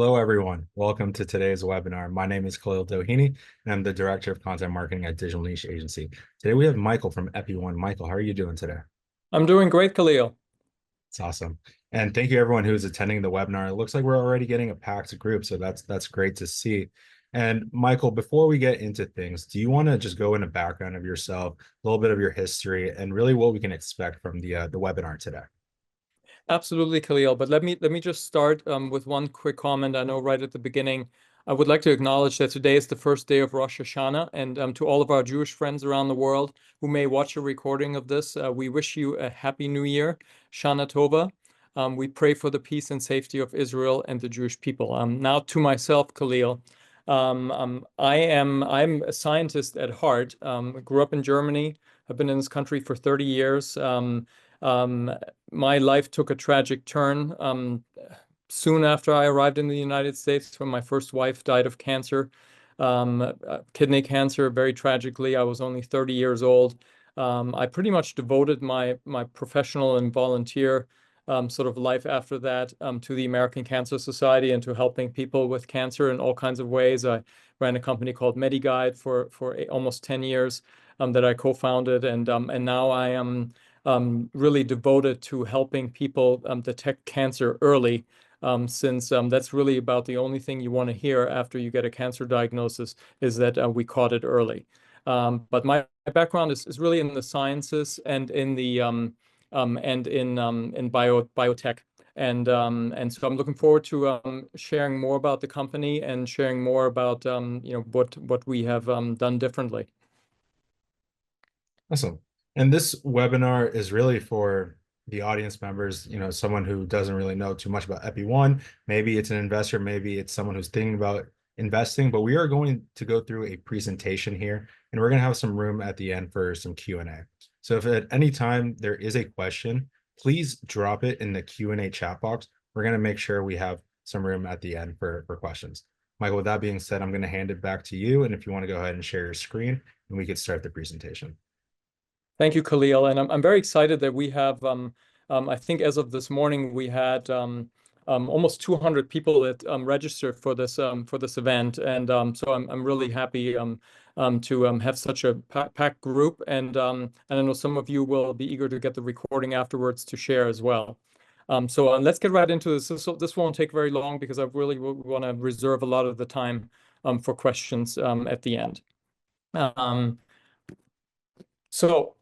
Hello, everyone. Welcome to today's webinar. My name is Khalil Doheny, and I'm the Director of Content Marketing at Digital Niche Agency. Today, we have Michael from Epi1. Michael, how are you doing today? I'm doing great, Khalil. It's awesome. And thank you, everyone who is attending the webinar. It looks like we're already getting a packed group, so that's great to see. And Michael, before we get into things, do you want to just go into background of yourself, a little bit of your history, and really what we can expect from the webinar today? Absolutely, Khalil. But let me just start with one quick comment. I know right at the beginning, I would like to acknowledge that today is the first day of Rosh Hashanah, and to all of our Jewish friends around the world who may watch a recording of this, we wish you a happy New Year, Shana Tova. We pray for the peace and safety of Israel and the Jewish people. Now to myself, Khalil. I'm a scientist at heart. Grew up in Germany. I've been in this country for 30 years. Um, my life took a tragic turn soon after I arrived in the United States when my first wife died of cancer, kidney cancer, very tragically. I was only 30 years old. I pretty much devoted my professional and volunteer sort of life after that to the American Cancer Society and to helping people with cancer in all kinds of ways. I ran a company called MediGuide for almost 10 years that I co-founded, and now I am really devoted to helping people detect cancer early, since that's really about the only thing you want to hear after you get a cancer diagnosis is that we caught it early. But my background is really in the sciences and in the in biotech. And so I'm looking forward to sharing more about the company and sharing more about what we have done differently. Awesome. And this webinar is really for the audience members, someone who doesn't really know too much about Epi1. Maybe it's an investor, maybe it's someone who's thinking about investing, but we are going to go through a presentation here, and we're going to have some room at the end for some Q&A. So if at any time there is a question, please drop it in the Q&A chat box. We're going to make sure we have some room at the end for questions. Michael, with that being said, I'm going to hand it back to you. And if you want to go ahead and share your screen, and we could start the presentation. Thank you, Khalil. And I'm very excited that we have, I think as of this morning, we had almost 200 people that registered for this event. And so I'm really happy to have such a packed group. And I know some of you will be eager to get the recording afterwards to share as well. So let's get right into this. This won't take very long because I really want to reserve a lot of the time for questions at the end. So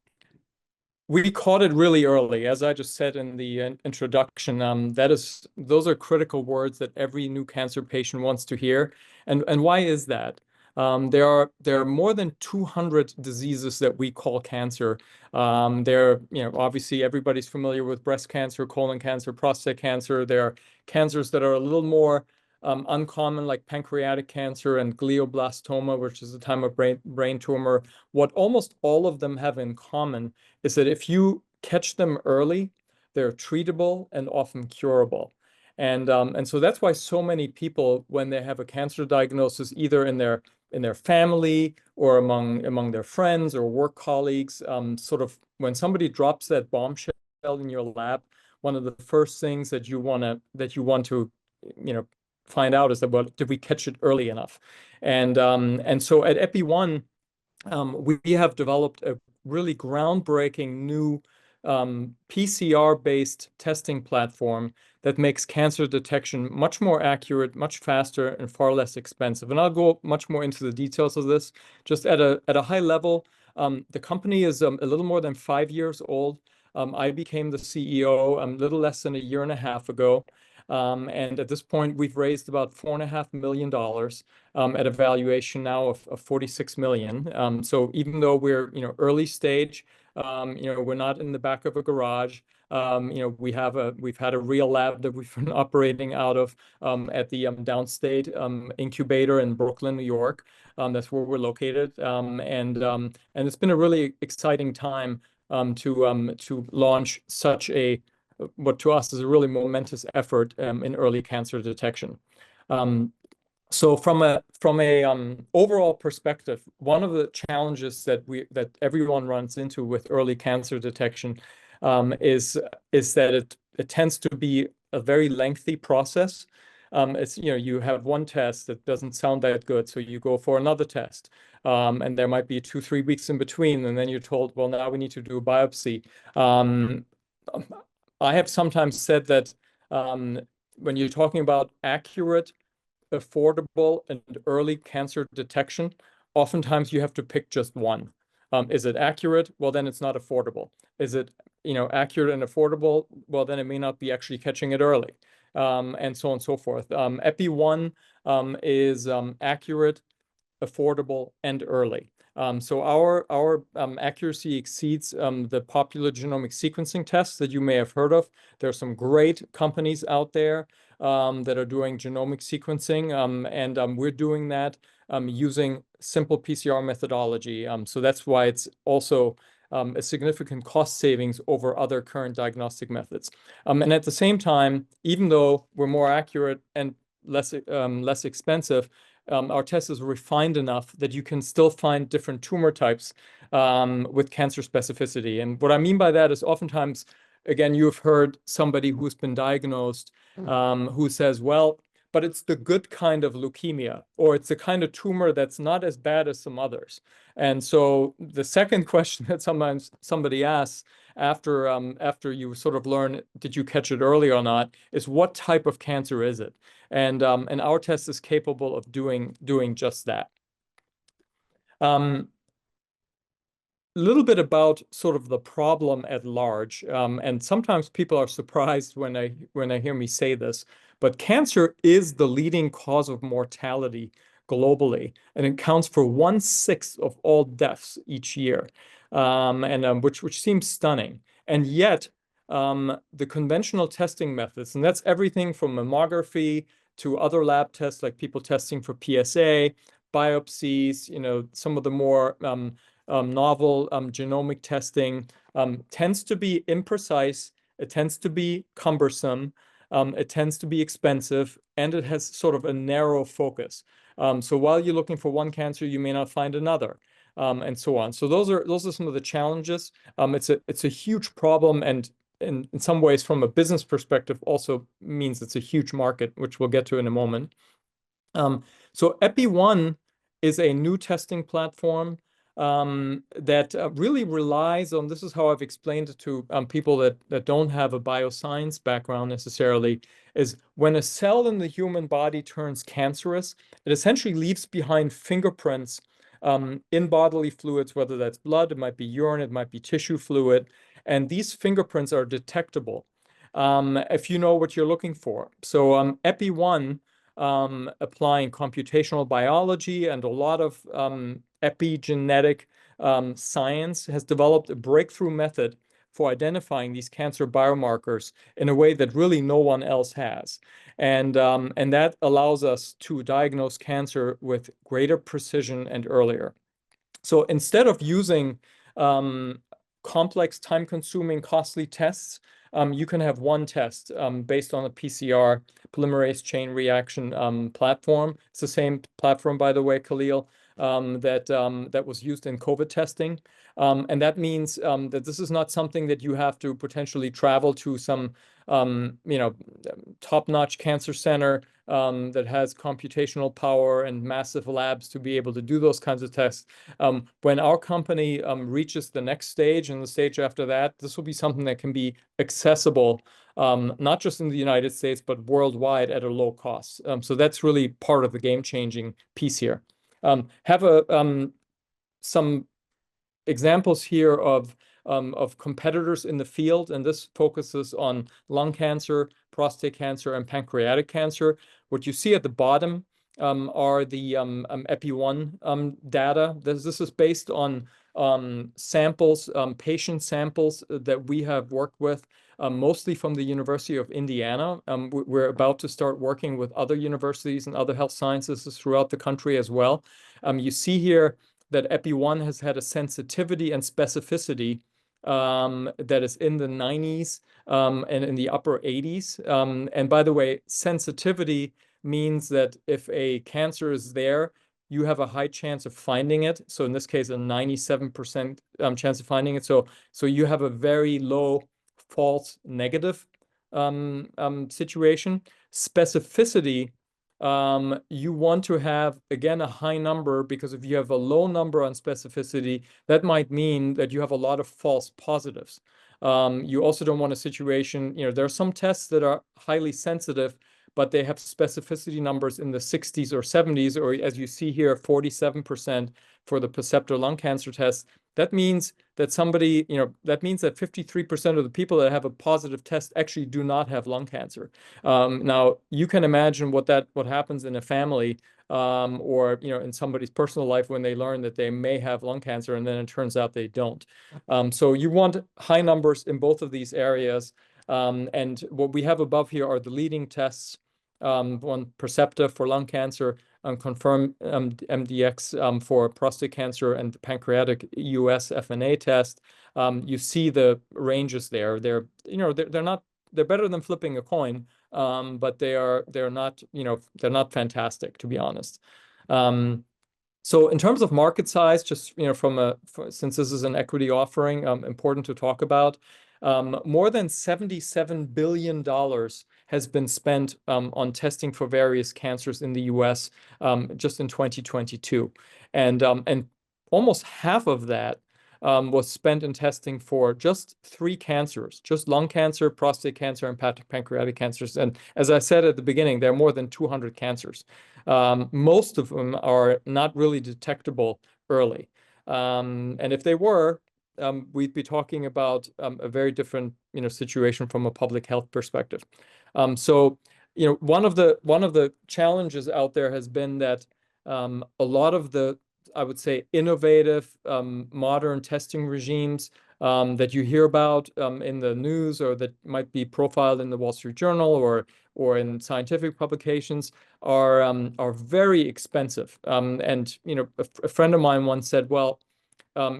we caught it really early, as I just said in the introduction. Those are critical words that every new cancer patient wants to hear. And why is that? There are more than 200 diseases that we call cancer. Obviously everybody's familiar with breast cancer, colon cancer, prostate cancer. There are cancers that are a little more uncommon, like pancreatic cancer and glioblastoma, which is a type of brain tumor. What almost all of them have in common is that if you catch them early, they're treatable and often curable. And so that's why so many people, when they have a cancer diagnosis, either in their family or among their friends or work colleagues, sort of when somebody drops that bombshell in your lap, one of the first things that you want to find out is that, well, did we catch it early enough? And so at Epi1, we have developed a really groundbreaking new PCR-based testing platform that makes cancer detection much more accurate, much faster, and far less expensive. And I'll go much more into the details of this. Just at a high level, the company is a little more than 5 years old. I became the CEO a little less than a year and a half ago. And at this point, we've raised about $4.5 million at a valuation now of 46 million. So even though we're early stage, we're not in the back of a garage. We've had a real lab that we've been operating out of at the Downstate incubator in Brooklyn, New York. That's where we're located, and it's been a really exciting time to launch such a what to us is a really momentous effort in early cancer detection. So from a overall perspective, one of the challenges that everyone runs into with early cancer detection is that it tends to be a very lengthy process. It's, you have one test that doesn't sound that good, so you go for another test. And there might be 2, 3 weeks in between, and then you're told, well, now we need to do a biopsy. Um, I have sometimes said that um, when you're talking about accurate, affordable, and early cancer detection, oftentimes you have to pick just one. Is it accurate? Well, then it's not affordable. Is it, accurate and affordable? Well, then it may not be actually catching it early, and so on and so forth. Epi-1 is accurate, affordable, and early. So our accuracy exceeds the popular genomic sequencing tests that you may have heard of. There are some great companies out there that are doing genomic sequencing, and we're doing that using simple PCR methodology. So that's why it's also a significant cost savings over other current diagnostic methods. And at the same time, even though we're more accurate and less expensive, our test is refined enough that you can still find different tumor types with cancer specificity. And what I mean by that is oftentimes, again, you've heard somebody who's been diagnosed who says, well, but it's the good kind of leukemia, or it's the kind of tumor that's not as bad as some others. And so the second question that sometimes somebody asks after you sort of learn, did you catch it early or not, is what type of cancer is it? And our test is capable of doing just that. A little bit about sort of the problem at large, and sometimes people are surprised when they hear me say this, but cancer is the leading cause of mortality globally, and it counts for 1/6 of all deaths each year, and which seems stunning. And yet, the conventional testing methods, and that's everything from mammography to other lab tests like people testing for PSA, biopsies, some of the more novel genomic testing tends to be imprecise, it tends to be cumbersome, it tends to be expensive, and it has sort of a narrow focus. So while you're looking for one cancer, you may not find another, and so on. So those are some of the challenges. It's a huge problem, and in some ways, from a business perspective, also means it's a huge market, which we'll get to in a moment. So Epi-1 is a new testing platform that really relies on, this is how I've explained it to people that don't have a bioscience background necessarily, is when a cell in the human body turns cancerous, it essentially leaves behind fingerprints in bodily fluids, whether that's blood, it might be urine, it might be tissue fluid, and these fingerprints are detectable if you know what you're looking for. So Epi-1, applying computational biology and a lot of epigenetic science, has developed a breakthrough method for identifying these cancer biomarkers in a way that really no one else has. And that allows us to diagnose cancer with greater precision and earlier. So instead of using complex, time-consuming, costly tests, you can have one test based on a PCR polymerase chain reaction platform. It's the same platform, by the way, Khalil, that was used in COVID testing. And that means that this is not something that you have to potentially travel to some top-notch cancer center that has computational power and massive labs to be able to do those kinds of tests. When our company reaches the next stage and the stage after that, this will be something that can be accessible, not just in the United States, but worldwide at a low cost. So that's really part of the game-changing piece here. Have some examples here of competitors in the field, and this focuses on lung cancer, prostate cancer, and pancreatic cancer. What you see at the bottom are the Epi-1 data. This is based on samples, patient samples that we have worked with, mostly from the University of Indiana. We're about to start working with other universities and other health sciences throughout the country as well. You see here that Epi-1 has had a sensitivity and specificity that is in the 90s and in the upper 80s. And by the way, sensitivity means that if a cancer is there, you have a high chance of finding it. So in this case, a 97% chance of finding it. So you have a very low false negative situation. Specificity, you want to have, again, a high number, because if you have a low number on specificity, that might mean that you have a lot of false positives. You also don't want a situation, there are some tests that are highly sensitive, but they have specificity numbers in the 60s or 70s, or as you see here, 47% for the Perceptor lung cancer test. That means that that means that 53% of the people that have a positive test actually do not have lung cancer. Now, you can imagine what happens in a family, or in somebody's personal life when they learn that they may have lung cancer, and then it turns out they don't. So you want high numbers in both of these areas. And what we have above here are the leading tests. One, Percepta for lung cancer, Confirm MDX for prostate cancer, and the pancreatic US FNA test. You see the ranges there. They're better than flipping a coin, but they're not fantastic, to be honest. So in terms of market size, just since this is an equity offering, important to talk about. More than $77 billion has been spent on testing for various cancers in the US just in 2022. And almost half of that was spent in testing for just 3 cancers, just lung cancer, prostate cancer, and pancreatic cancers. And as I said at the beginning, there are more than 200 cancers. Most of them are not really detectable early. And if they were, we'd be talking about a very different, situation from a public health perspective. So, one of the challenges out there has been that a lot of the, I would say, innovative, modern testing regimes that you hear about in the news, or that might be profiled in the Wall Street Journal or in scientific publications, are very expensive. And a friend of mine once said, well,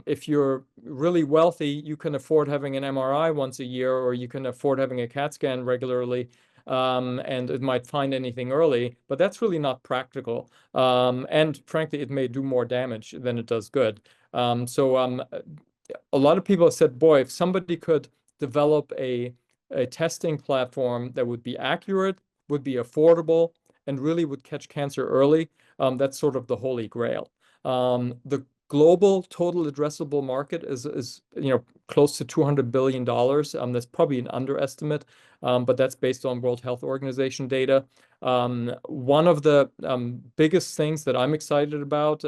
if you're really wealthy, you can afford having an MRI once a year, or you can afford having a CAT scan regularly, and it might find anything early, but that's really not practical. And frankly, it may do more damage than it does good. So a lot of people have said, boy, if somebody could develop a testing platform that would be accurate, would be affordable, and really would catch cancer early, that's sort of the holy grail. The global total addressable market is close to $200 billion. That's probably an underestimate, but that's based on World Health Organization data. One of the biggest things that I'm excited about,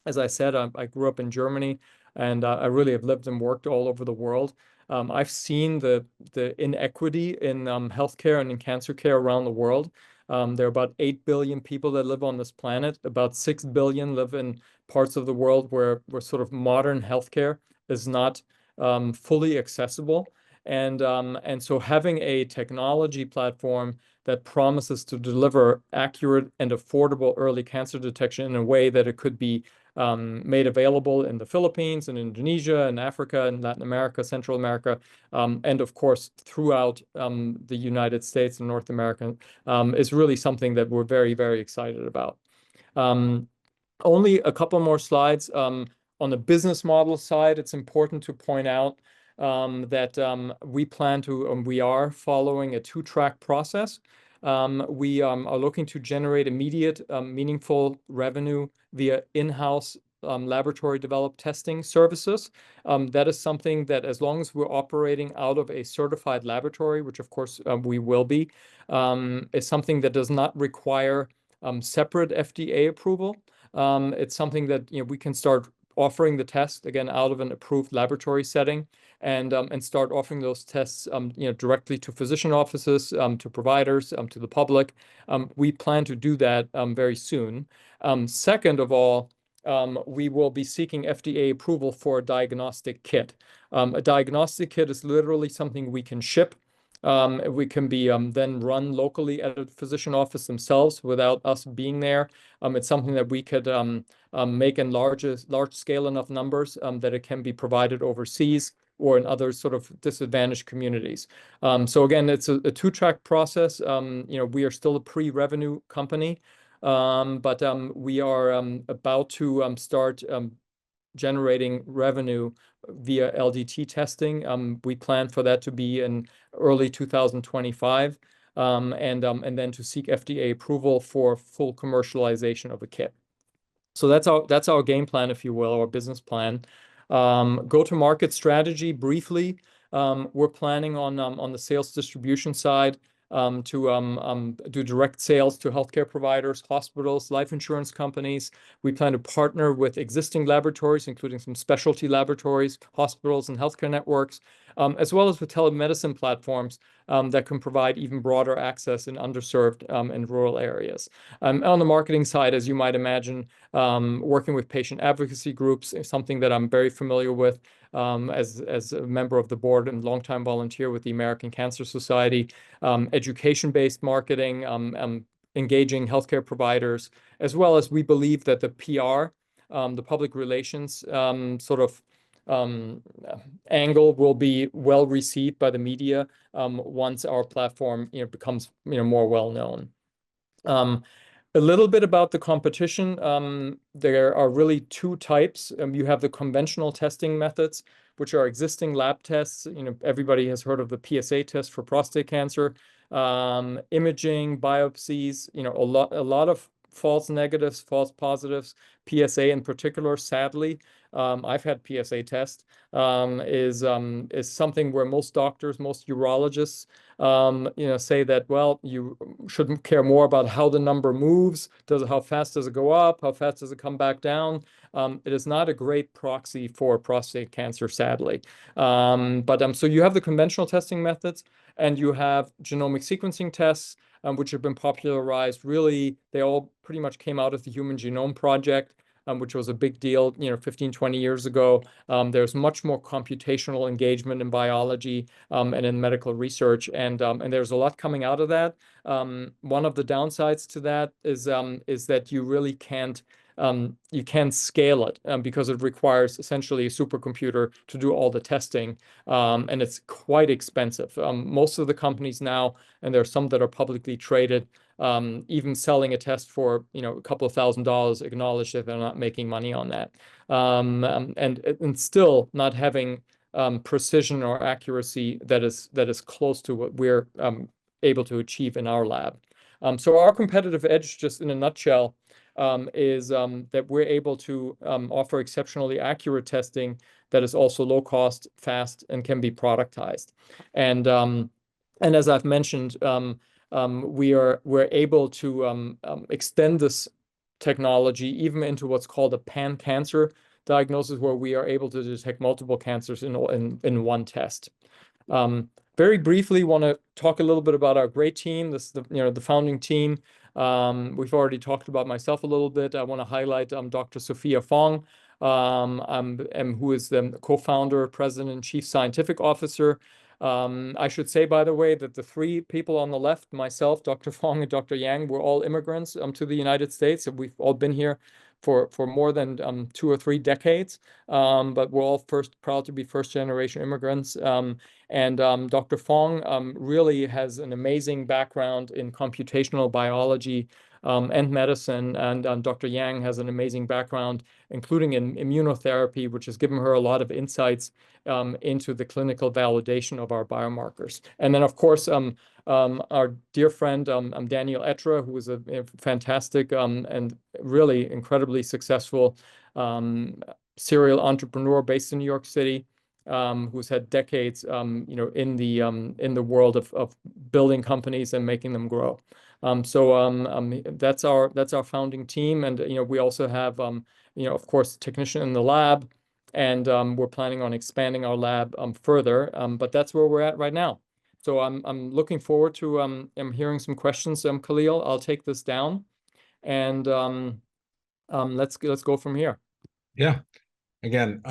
as I said, I grew up in Germany, and I really have lived and worked all over the world. I've seen the inequity in healthcare and in cancer care around the world. There are about 8 billion people that live on this planet. About 6 billion live in parts of the world where sort of modern healthcare is not fully accessible. And so having a technology platform that promises to deliver accurate and affordable early cancer detection in a way that it could be made available in the Philippines and Indonesia and Africa and Latin America, Central America, and of course throughout the United States and North America, is really something that we're very, very excited about. Only a couple more slides. On the business model side, it's important to point out that we are following a 2-track process. We are looking to generate immediate, meaningful revenue via in-house laboratory developed testing services. That is something that, as long as we're operating out of a certified laboratory, which of course we will be, is something that does not require separate FDA approval. It's something that we can start offering the test again out of an approved laboratory setting, and start offering those tests directly to physician offices, to providers, to the public. We plan to do that very soon. Second of all, we will be seeking FDA approval for a diagnostic kit. A diagnostic kit is literally something we can ship. We can be then run locally at a physician office themselves without us being there. It's something that we could make in large scale enough numbers that it can be provided overseas or in other sort of disadvantaged communities. So again, it's a 2-track process. We are still a pre-revenue company, but we are about to start generating revenue via LDT testing. We plan for that to be in early 2025. and then to seek FDA approval for full commercialization of the kit. So that's our game plan, if you will, our business plan. Go-to-market strategy, briefly, we're planning on the sales distribution side to do direct sales to healthcare providers, hospitals, life insurance companies. We plan to partner with existing laboratories, including some specialty laboratories, hospitals, and healthcare networks, as well as with telemedicine platforms that can provide even broader access in underserved and rural areas. On the marketing side, as you might imagine, working with patient advocacy groups is something that I'm very familiar with as a member of the board and longtime volunteer with the American Cancer Society. Education-based marketing, engaging healthcare providers, as well as we believe that the PR, the public relations sort of angle will be well received by the media once our platform becomes more well known. A little bit about the competition. There are really two types. You have the conventional testing methods, which are existing lab tests. Everybody has heard of the PSA test for prostate cancer, imaging, biopsies. A lot of false negatives, false positives. PSA in particular, sadly, I've had PSA test, is something where most doctors, most urologists, say that, well, you shouldn't care more about how the number moves. How fast does it go up? How fast does it come back down? It is not a great proxy for prostate cancer, sadly. So you have the conventional testing methods, and you have genomic sequencing tests, which have been popularized. Really, they all pretty much came out of the Human Genome Project, which was a big deal, 15, 20 years ago. There's much more computational engagement in biology and in medical research, and there's a lot coming out of that. One of the downsides to that is that you really can't scale it because it requires essentially a supercomputer to do all the testing, and it's quite expensive. Most of the companies now, and there are some that are publicly traded, even selling a test for a couple of $1,000s, acknowledge that they're not making money on that, and still not having precision or accuracy that is close to what we're able to achieve in our lab. So our competitive edge, just in a nutshell, is that we're able to offer exceptionally accurate testing that is also low cost, fast, and can be productized. And as I've mentioned, we're able to extend this technology even into what's called a pan-cancer diagnosis, where we are able to detect multiple cancers in one test. Very briefly, want to talk a little bit about our great team. This is the founding team. We've already talked about myself a little bit. I want to highlight Dr. Sophia Fong, who is the co-founder, president, and chief scientific officer. I should say, by the way, that the three people on the left, myself, Dr. Fong, and Dr. Yang, were all immigrants to the United States. And we've all been here for more than 2 or 3 decades, but we're all proud to be first-generation immigrants. And Dr. Fong really has an amazing background in computational biology and medicine, and Dr. Yang has an amazing background, including in immunotherapy, which has given her a lot of insights into the clinical validation of our biomarkers. And then, of course, our dear friend Daniel Etra, who is a fantastic and really incredibly successful serial entrepreneur based in New York City, who's had decades, in the world of building companies and making them grow. So that's our founding team, and we also have of course, technician in the lab, and we're planning on expanding our lab further. But that's where we're at right now. So I'm looking forward to hearing some questions, Khalil. I'll take this down, and let's go from here. Yeah. Again,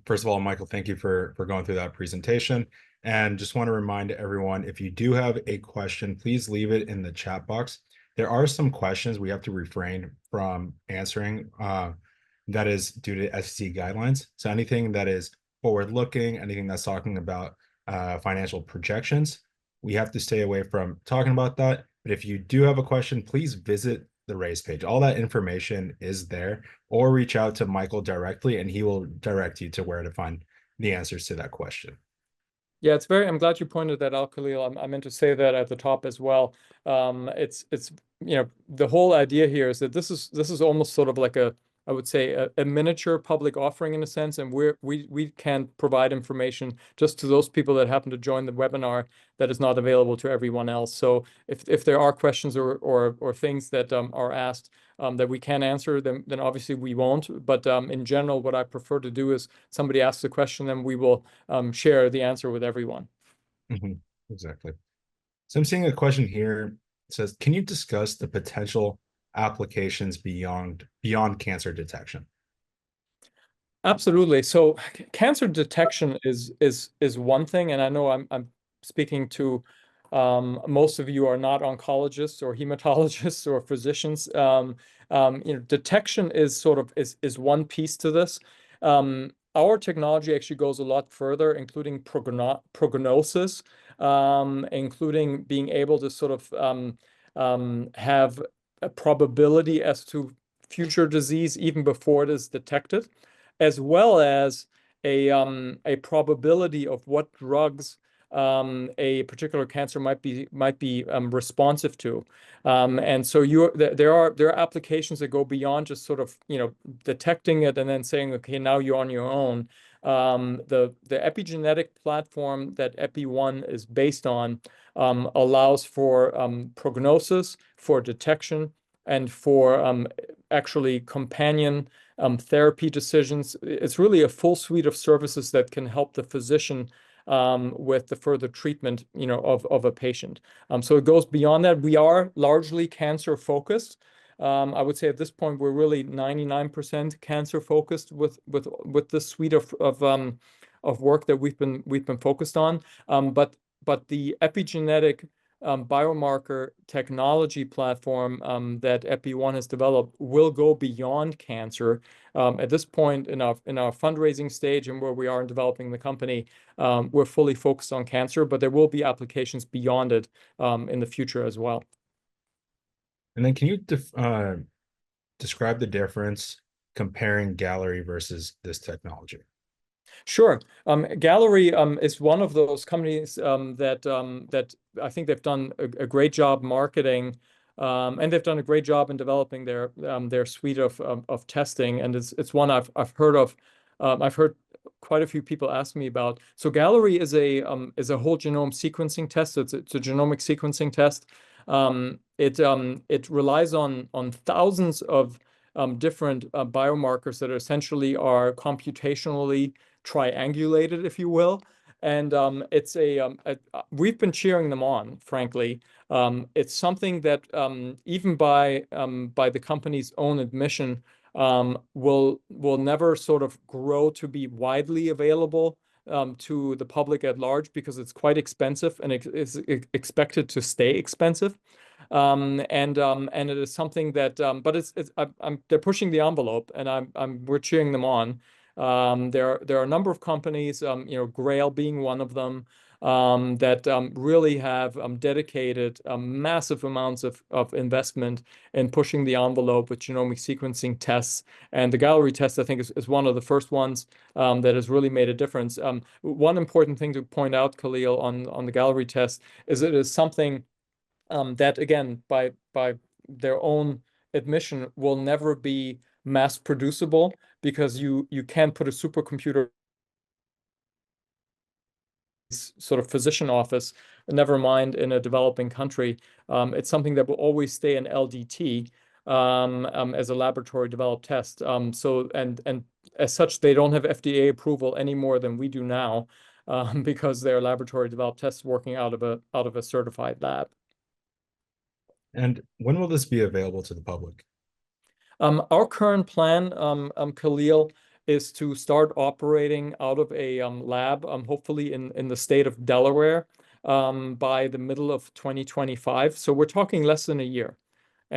first of all, Michael, thank you for going through that presentation. And just want to remind everyone, if you do have a question, please leave it in the chat box. There are some questions we have to refrain from answering. That is due to SEC guidelines. So anything that is forward-looking, anything that's talking about financial projections, we have to stay away from talking about that. But if you do have a question, please visit the raise page. All that information is there, or reach out to Michael directly, and he will direct you to where to find the answers to that question. Yeah, it's very, I'm glad you pointed that out, Khalil. I meant to say that at the top as well. It's, the whole idea here is that this is almost sort of like I would say a miniature public offering in a sense, and we can provide information just to those people that happen to join the webinar that is not available to everyone else. So if there are questions or things that are asked that we can answer, then obviously we won't. But in general, what I prefer to do is somebody asks a question, then we will share the answer with everyone. Mhm. Exactly. So I'm seeing a question here. It says, can you discuss the potential applications beyond cancer detection? Absolutely. So cancer detection is one thing, and I know I'm speaking to most of you are not oncologists or hematologists or physicians. Detection is sort of is one piece to this. Our technology actually goes a lot further, including prognosis, including being able to sort of have a probability as to future disease even before it is detected, as well as a probability of what drugs a particular cancer might be responsive to. And so there are applications that go beyond just sort of detecting it and then saying, okay, now you're on your own. The epigenetic platform that Epi-1 is based on allows for prognosis, for detection, and for actually companion therapy decisions. It's really a full suite of services that can help the physician with the further treatment, of a patient. So it goes beyond that. We are largely cancer focused. I would say at this point we're really 99% cancer focused with this suite of work that we've been focused on. But the epigenetic biomarker technology platform that Epi-1 has developed will go beyond cancer. At this point in our fundraising stage and where we are in developing the company, we're fully focused on cancer, but there will be applications beyond it in the future as well. And then can you describe the difference comparing Gallery versus this technology? Sure. Gallery is one of those companies that I think they've done a great job marketing, and they've done a great job in developing their suite of testing. And it's one I've heard of. I've heard quite a few people ask me about. So Gallery is a whole genome sequencing test. It's a genomic sequencing test. It relies on thousands of different biomarkers that essentially are computationally triangulated, if you will. And we've been cheering them on, frankly. It's something that even by the company's own admission will never sort of grow to be widely available to the public at large because it's quite expensive and it is expected to stay expensive. And it is something that, but they're pushing the envelope, and we're cheering them on. There are a number of companies, Grail being one of them, that really have dedicated massive amounts of investment in pushing the envelope with genomic sequencing tests. And the Gallery test, I think, is one of the first ones that has really made a difference. One important thing to point out, Khalil, on the Gallery test is it is something that, again, by their own admission, will never be mass producible because you can't put a supercomputer sort of physician office, never mind in a developing country. It's something that will always stay in LDT as a laboratory developed test. And as such, they don't have FDA approval any more than we do now because they're laboratory developed tests working out of a certified lab. And when will this be available to the public? Our current plan, Khalil, is to start operating out of a lab, hopefully in the state of Delaware, by the middle of 2025. So we're talking less than a year. So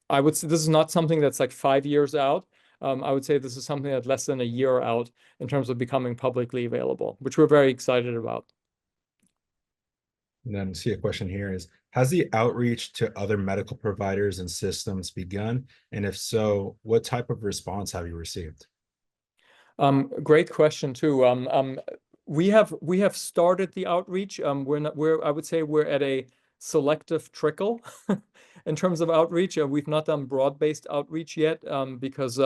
I would say this is not something that's like 5 years out. I would say this is something that's less than a year out in terms of becoming publicly available, which we're very excited about. And then see a question here is, has the outreach to other medical providers and systems begun? And if so, what type of response have you received? Great question too. We have started the outreach. We're not, I would say we're at a selective trickle in terms of outreach. We've not done broad-based outreach yet, because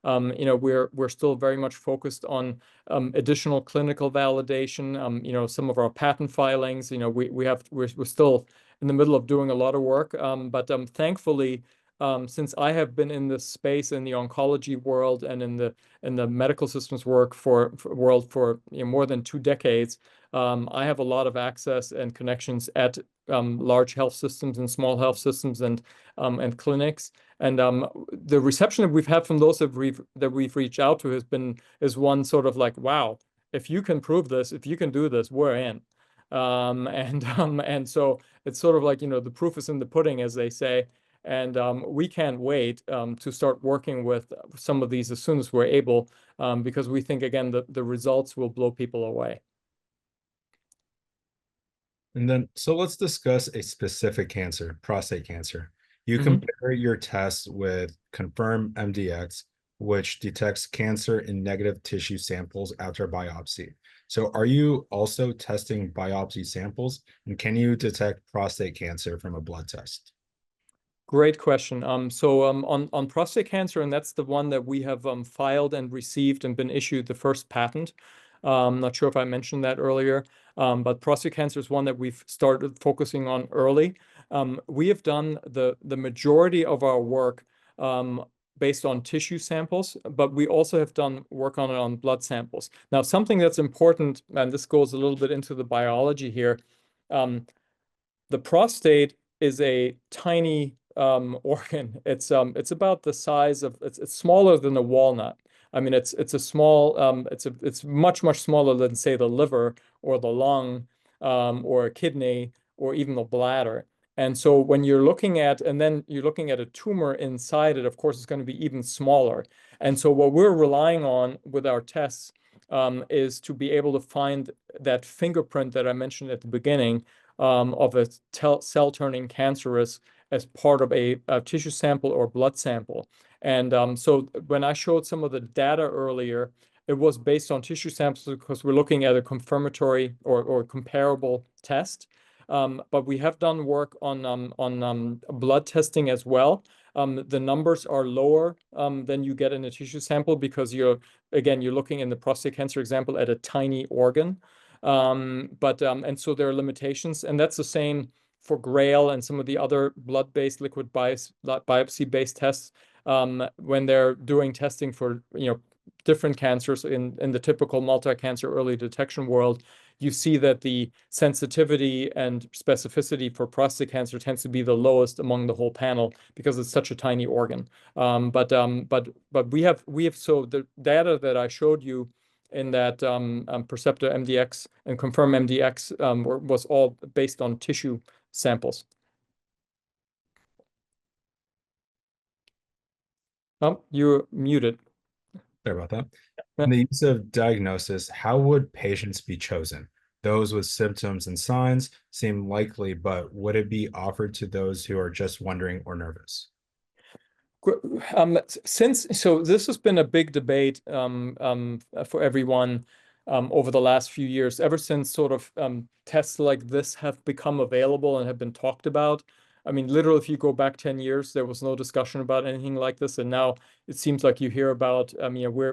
we're still very much focused on additional clinical validation. Some of our patent filings. We're still in the middle of doing a lot of work. But thankfully, since I have been in this space in the oncology world and in the medical systems world for more than 2 decades, I have a lot of access and connections at large health systems and small health systems and clinics. And the reception that we've had from those that we've reached out to is one sort of like, wow, if you can prove this, if you can do this, we're in. And so it's sort of like, the proof is in the pudding, as they say. And we can't wait to start working with some of these as soon as we're able, because we think, again, the results will blow people away. And then, so let's discuss a specific cancer, prostate cancer. You Mhm. compare your test with Confirm MDX, which detects cancer in negative tissue samples after biopsy. So, are you also testing biopsy samples? And can you detect prostate cancer from a blood test? Great question. So on prostate cancer, and that's the one that we have filed and received and been issued the first patent. Not sure if I mentioned that earlier, but prostate cancer is one that we've started focusing on early. We have done the majority of our work based on tissue samples, but we also have done work on it on blood samples. Now, something that's important, and this goes a little bit into the biology here. Um, the prostate is a tiny organ. It's about the size of it's smaller than a walnut. I mean, it's a small it's much smaller than, say, the liver or the lung, or a kidney, or even the bladder. And so when you're looking at a tumor inside it, of course, it's going to be even smaller. And so what we're relying on with our tests is to be able to find that fingerprint that I mentioned at the beginning, of a cell turning cancerous as part of a tissue sample or blood sample. And so when I showed some of the data earlier, it was based on tissue samples because we're looking at a confirmatory or comparable test. But we have done work on blood testing as well. The numbers are lower than you get in a tissue sample because you're looking in the prostate cancer example at a tiny organ. And so there are limitations, and that's the same for GRAIL and some of the other blood-based liquid biopsy-based tests. When they're doing testing for different cancers in the typical multi-cancer early detection world, you see that the sensitivity and specificity for prostate cancer tends to be the lowest among the whole panel because it's such a tiny organ. But we have so the data that I showed you in that Perceptor MDX and Confirm MDX was all based on tissue samples. Oh, you're muted. Sorry about that. Yeah. In the use of diagnosis, how would patients be chosen? Those with symptoms and signs seem likely, but would it be offered to those who are just wondering or nervous? So this has been a big debate for everyone over the last few years, ever since sort of tests like this have become available and have been talked about. I mean, literally, if you go back 10 years, there was no discussion about anything like this. And now it seems like you hear about,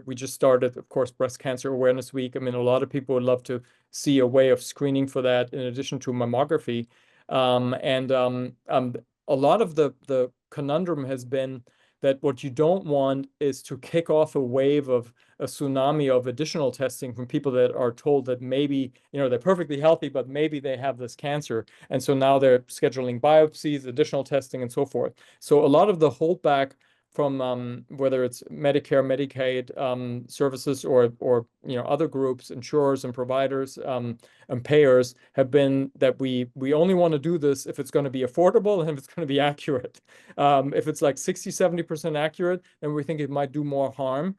we just started, of course, Breast Cancer Awareness Week. I mean, a lot of people would love to see a way of screening for that in addition to mammography. And a lot of the conundrum has been that what you don't want is to kick off a wave of a tsunami of additional testing from people that are told that maybe, they're perfectly healthy, but maybe they have this cancer. And so now they're scheduling biopsies, additional testing, and so forth. So a lot of the holdback from whether it's Medicare, Medicaid services or other groups, insurers and providers and payers have been that we only want to do this if it's going to be affordable and if it's going to be accurate. If it's like 60-70% accurate, then we think it might do more harm.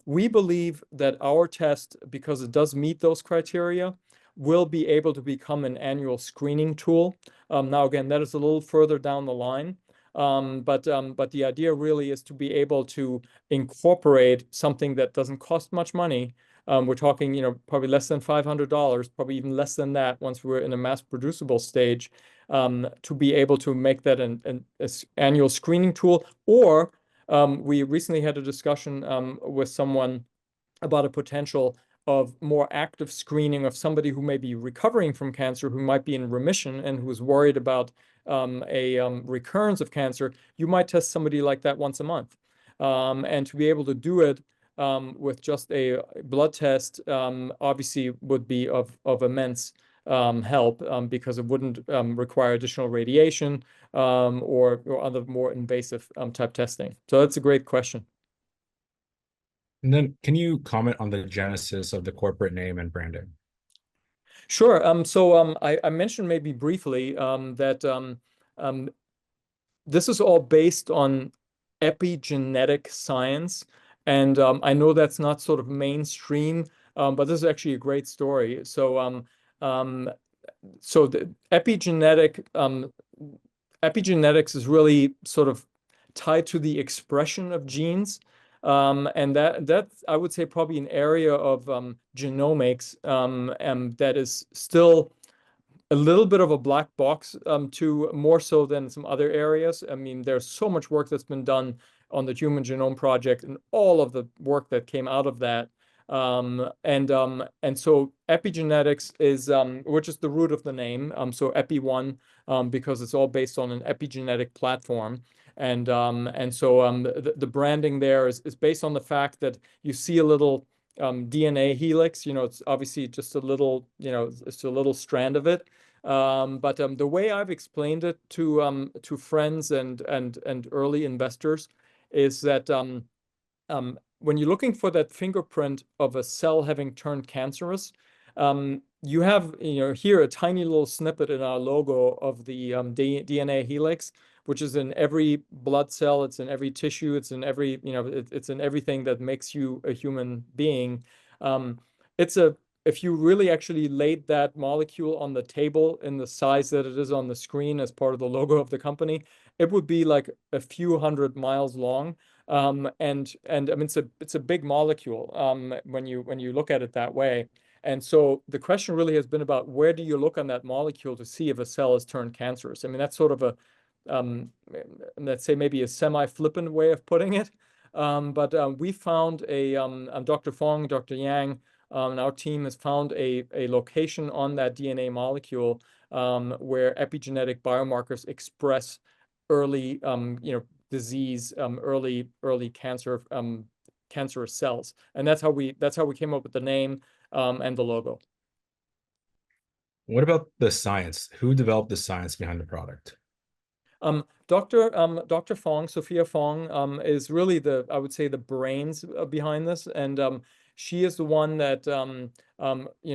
We believe that our test, because it does meet those criteria, will be able to become an annual screening tool. Now, again, that is a little further down the line. But the idea really is to be able to incorporate something that doesn't cost much money. We're talking, probably less than $500, probably even less than that once we're in a mass producible stage, to be able to make that an annual screening tool. Or we recently had a discussion with someone about a potential of more active screening of somebody who may be recovering from cancer, who might be in remission and who's worried about a recurrence of cancer. You might test somebody like that once a month. And to be able to do it with just a blood test, obviously would be of immense help, because it wouldn't require additional radiation, or other more invasive type testing. So that's a great question. And then can you comment on the genesis of the corporate name and branding? Sure. I mentioned maybe briefly that um, this is all based on epigenetic science. And I know that's not sort of mainstream, but this is actually a great story. Um, the epigenetics is really sort of tied to the expression of genes. And that I would say probably an area of genomics that is still a little bit of a black box, to more so than some other areas. I mean, there's so much work that's been done on the Human Genome Project and all of the work that came out of that. And so epigenetics is, which is the root of the name. So Epi One, because it's all based on an epigenetic platform. And so the branding there is based on the fact that you see a little DNA helix. It's obviously just a little, it's a little strand of it. But the way I've explained it to friends and early investors is that when you're looking for that fingerprint of a cell having turned cancerous, you have here a tiny little snippet in our logo of the DNA helix, which is in every blood cell, it's in every tissue, it's in every it's in everything that makes you a human being. It's a If you really actually laid that molecule on the table in the size that it is on the screen as part of the logo of the company, it would be like a few 100 miles long. And I mean, it's a big molecule when you look at it that way. And so the question really has been about where do you look on that molecule to see if a cell has turned cancerous? I mean, that's sort of a um, let's say maybe a semi-flippant way of putting it. But we found Dr. Fong, Dr. Yang, and our team has found a location on that DNA molecule where epigenetic biomarkers express early, disease, early cancer, cancerous cells, and that's how we came up with the name and the logo. What about the science? Who developed the science behind the product? Dr. Fong, Sophia Fong, is really I would say, the brains behind this. And she is the one that,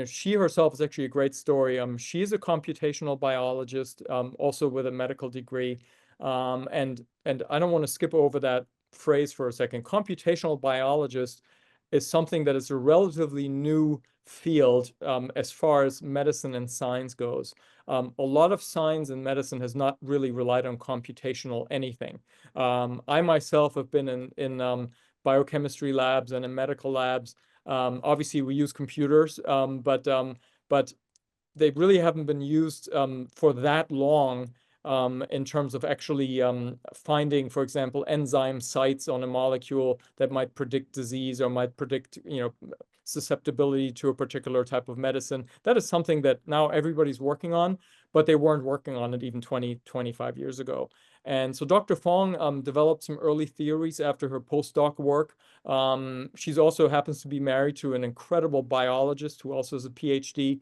she herself is actually a great story. She is a computational biologist, also with a medical degree. And I don't want to skip over that phrase for a second. Computational biologist is something that is a relatively new field as far as medicine and science goes. A lot of science and medicine has not really relied on computational anything. I myself have been in biochemistry labs and in medical labs. Obviously, we use computers, but they really haven't been used for that long in terms of actually finding, for example, enzyme sites on a molecule that might predict disease or might predict, susceptibility to a particular type of medicine. That is something that now everybody's working on, but they weren't working on it even 20, 25 years ago. And so Dr. Fong developed some early theories after her postdoc work. She's also happens to be married to an incredible biologist who also has a PhD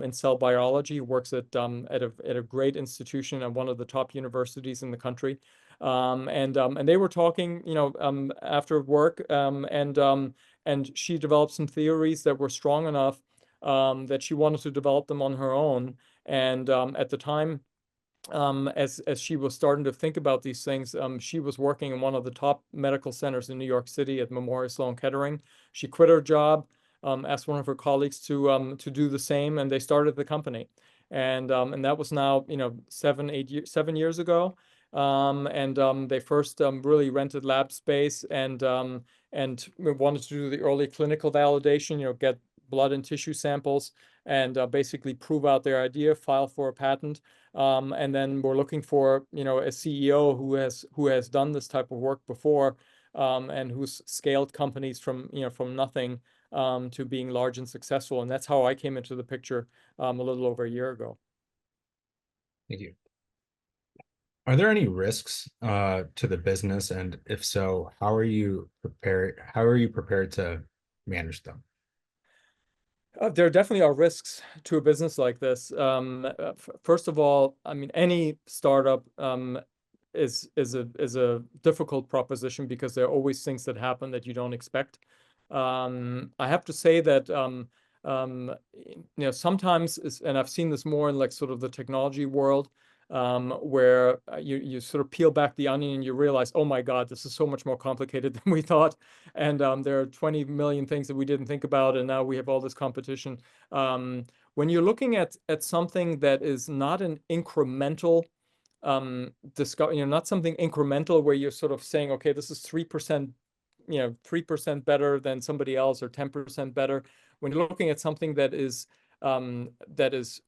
in cell biology, works at a great institution at one of the top universities in the country. And they were talking, after work, and she developed some theories that were strong enough that she wanted to develop them on her own. And at the time, as she was starting to think about these things, she was working in one of the top medical centers in New York City at Memorial Sloan Kettering. She quit her job, asked one of her colleagues to do the same, and they started the company. And that was now 7 years ago. and they first really rented lab space and we wanted to do the early clinical validation, get blood and tissue samples and basically prove out their idea, file for a patent. And then we're looking for, a CEO who has done this type of work before, and who's scaled companies from nothing to being large and successful. And that's how I came into the picture a little over a year ago. Thank you. Are there any risks to the business? And if so, how are you prepared to manage them? There definitely are risks to a business like this. First of all, I mean, any startup is a difficult proposition because there are always things that happen that you don't expect. I have to say that sometimes, and I've seen this more in like sort of the technology world, where you sort of peel back the onion and you realize, oh my God, this is so much more complicated than we thought, and there are 20 million things that we didn't think about, and now we have all this competition. When you're looking at something that is not an incremental discover, not something incremental where you're sort of saying, okay, this is 3%, 3% better than somebody else or 10% better. When you're looking at something that is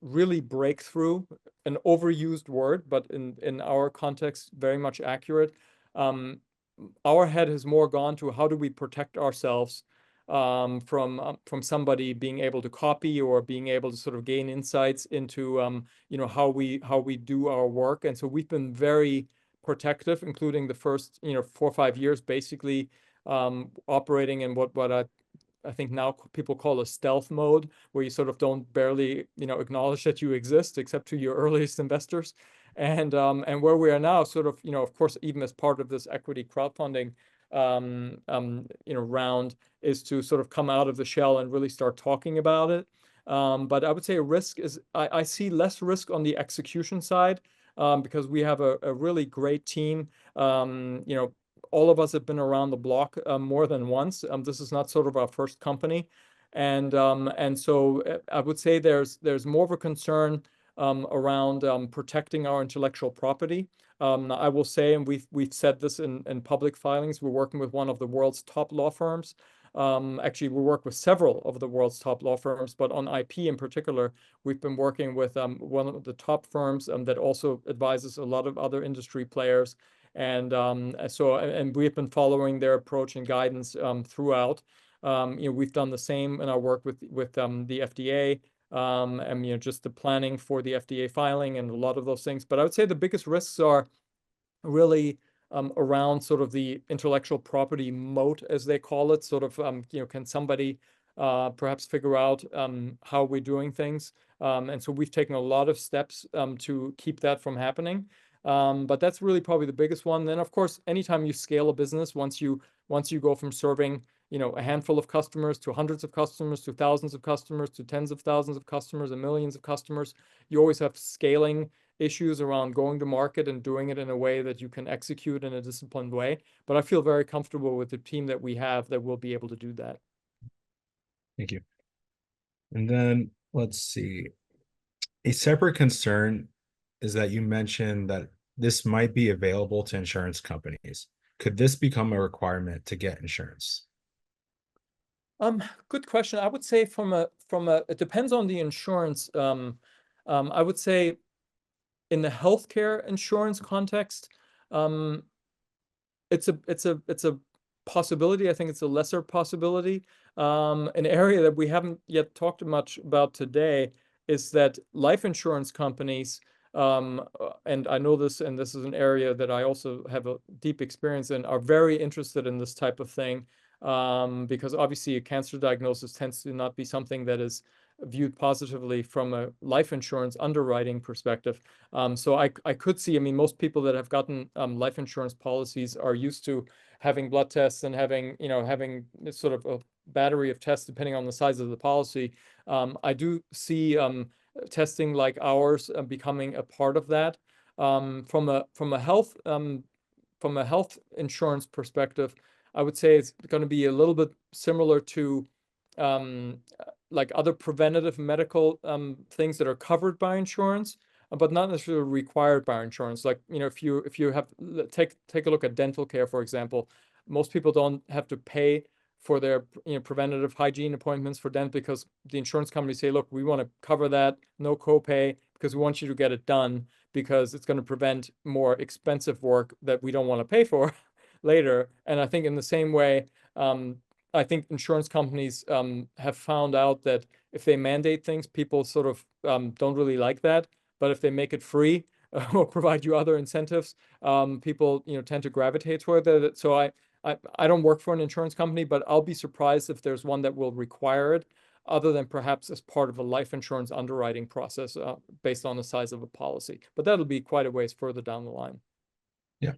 really breakthrough, an overused word, but in our context, very much accurate. Our head has more gone to how do we protect ourselves from somebody being able to copy or being able to sort of gain insights into how we do our work. And so we've been very protective, including the first 4 or 5 years, basically operating in what I think now people call a stealth mode, where you sort of don't barely acknowledge that you exist except to your earliest investors. And where we are now, sort of course, even as part of this equity crowdfunding round, is to sort of come out of the shell and really start talking about it. But I would say a risk is I see less risk on the execution side, because we have a really great team. All of us have been around the block more than once. This is not sort of our first company. And so I would say there's more of a concern around protecting our intellectual property. I will say, and we've said this in public filings, we're working with one of the world's top law firms. Actually, we work with several of the world's top law firms, but on IP in particular, we've been working with one of the top firms that also advises a lot of other industry players. And we've been following their approach and guidance throughout. We've done the same in our work with the FDA, and just the planning for the FDA filing and a lot of those things. But I would say the biggest risks are really around sort of the intellectual property moat, as they call it. Sort of, can somebody perhaps figure out how we're doing things? And so we've taken a lot of steps to keep that from happening. But that's really probably the biggest one. Then, of course, anytime you scale a business, once you go from serving a handful of customers to hundreds of customers to thousands of customers to tens of thousands of customers and millions of customers, you always have scaling issues around going to market and doing it in a way that you can execute in a disciplined way. But I feel very comfortable with the team that we have that will be able to do that. Thank you. And then let's see. A separate concern is that you mentioned that this might be available to insurance companies. Could this become a requirement to get insurance? Good question. I would say it depends on the insurance. I would say in the healthcare insurance context, it's a possibility. I think it's a lesser possibility. An area that we haven't yet talked much about today is that life insurance companies, and I know this, and this is an area that I also have a deep experience in, are very interested in this type of thing, because obviously a cancer diagnosis tends to not be something that is viewed positively from a life insurance underwriting perspective. So I could see, I mean, most people that have gotten life insurance policies are used to having blood tests and having sort of a battery of tests depending on the size of the policy. I do see testing like ours becoming a part of that. From a health insurance perspective, I would say it's going to be a little bit similar to like other preventative medical things that are covered by insurance. but not necessarily required by our insurance. Like, if you have take a look at dental care, for example, most people don't have to pay for their preventative hygiene appointments for dent because the insurance companies say, look, we want to cover that, no copay, because we want you to get it done because it's going to prevent more expensive work that we don't want to pay for later. And I think in the same way, I think insurance companies have found out that if they mandate things, people sort of don't really like that. But if they make it free or provide you other incentives, people tend to gravitate toward it. So I don't work for an insurance company, but I'll be surprised if there's one that will require it, other than perhaps as part of a life insurance underwriting process based on the size of a policy. But that'll be quite a ways further down the line. Yeah.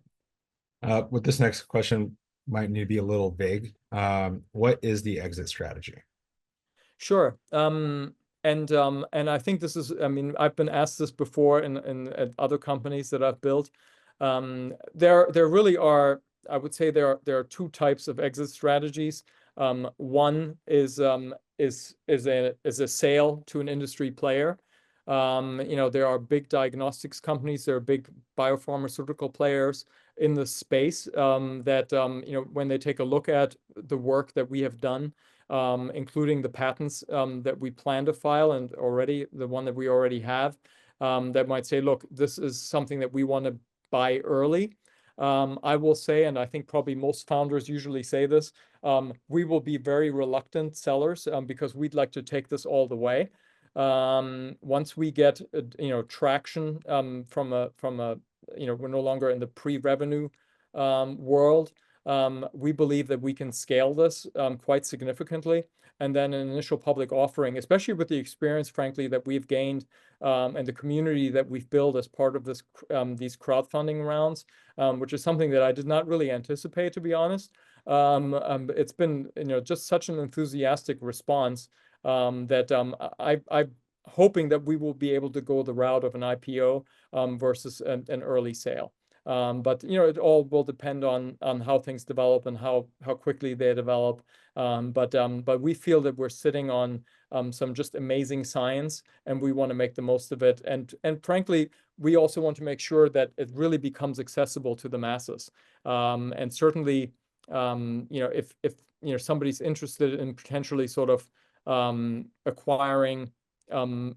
With this next question, might need to be a little vague. What is the exit strategy? Sure. And I think this is, I mean, I've been asked this before in at other companies that I've built. There really are, I would say there are two types of exit strategies. One is a sale to an industry player. There are big diagnostics companies, there are big biopharmaceutical players in the space that when they take a look at the work that we have done, including the patents that we plan to file and already the one that we already have, that might say, look, this is something that we want to buy early. I will say, and I think probably most founders usually say this, we will be very reluctant sellers because we'd like to take this all the way. Once we get traction from a we're no longer in the pre-revenue world. We believe that we can scale this quite significantly. And then an initial public offering, especially with the experience, frankly, that we've gained and the community that we've built as part of these crowdfunding rounds, which is something that I did not really anticipate, to be honest. It's been just such an enthusiastic response that I'm hoping that we will be able to go the route of an IPO versus an early sale. But it all will depend on how things develop and how quickly they develop. But we feel that we're sitting on some just amazing science, and we want to make the most of it. And frankly, we also want to make sure that it really becomes accessible to the masses. And certainly, if somebody's interested in potentially sort of acquiring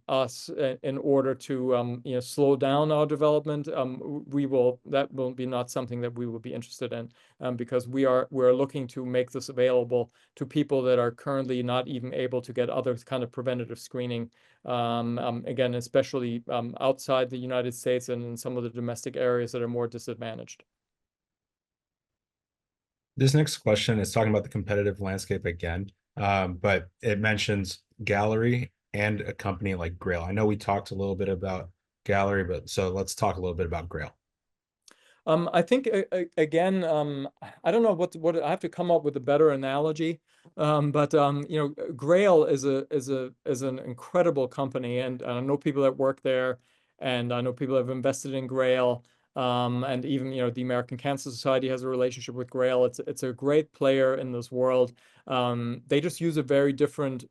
us in order to slow down our development, that will be not something that we will be interested in, because we're looking to make this available to people that are currently not even able to get other kind of preventative screening, again, especially outside the United States and in some of the domestic areas that are more disadvantaged. This next question is talking about the competitive landscape again, but it mentions Gallery and a company like Grail. I know we talked a little bit about Gallery, but so let's talk a little bit about Grail. I think again, I don't know what I have to come up with a better analogy, but Grail is an incredible company, and I know people that work there, and I know people that have invested in Grail, and even the American Cancer Society has a relationship with Grail. It's a great player in this world. They just use a very different